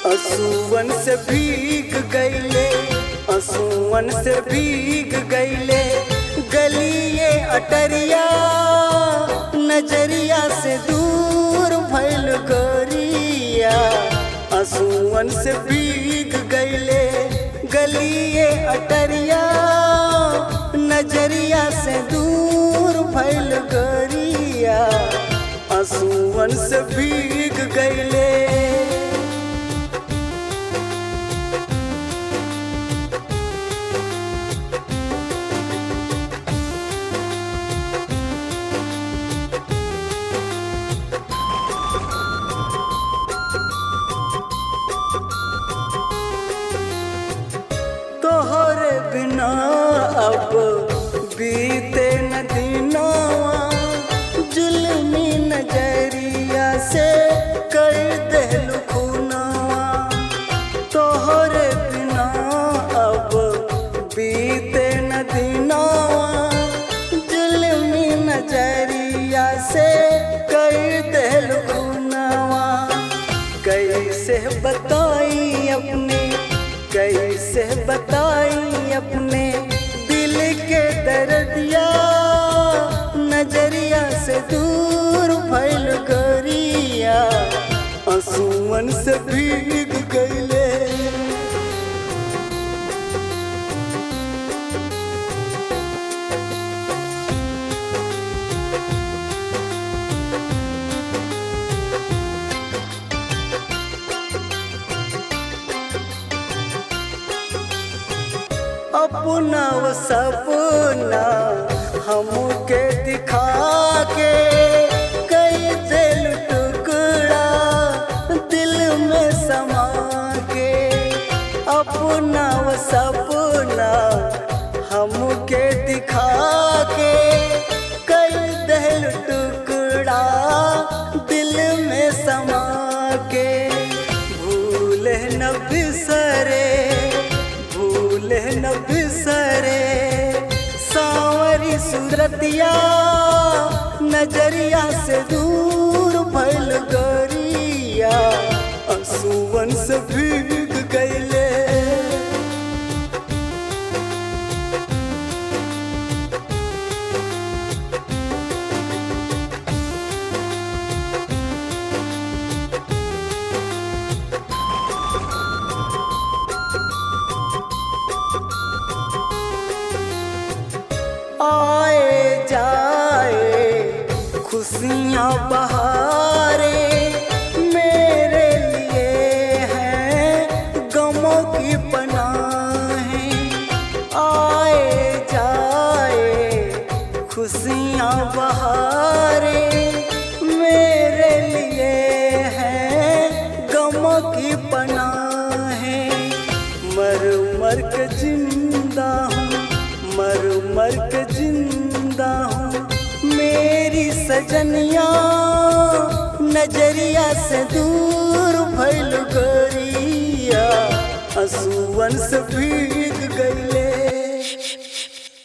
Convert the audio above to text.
असुवन से भीग गईले, असुवन से भीग गईले गलिए अटरिया, नजरिया से दूर भइल गोरिया। असुवन से भीग गईले गलिए अटरिया, नजरिया से दूर भइल गोरिया। असुवन से भीग गईले। तोहरे बिना अब बीते न दिनवा, जुल्मी नजरिया से कर देलु खूनवा। तोहरे बिना अब बीते न दिनवा, जुल्मी नजरिया से कर देलु खूनवा। कैसे बताई अपने, कैसे बताई अपने दिल के दर्दिया, नजरिया से दूर भइल गोरिया। असुवन से भीग गईले। अपना वो सपना हमके दिखा के कई दिल टुकड़ा दिल में समा के। अपना वो सपना हमके दिखा के कई दिल टुकड़ा दिल में समा के। भूले न बिसरे, भूले न बिसरे सांवरी सूरतिया, नजरिया से दूर भइल गोरिया। असुवन से भीग गईले। आए जाए खुशियाँ बहारे मेरे लिए हैं गमों की पनाहें। आए जाए खुशियाँ बहारे मेरे लिए हैं गमों की पनाहें। मर मर के जिंदा हूँ, मर मर के जिंदा हूँ मेरी सजनिया, नजरिया से दूर भइल गोरिया। असुवन से भीग गई।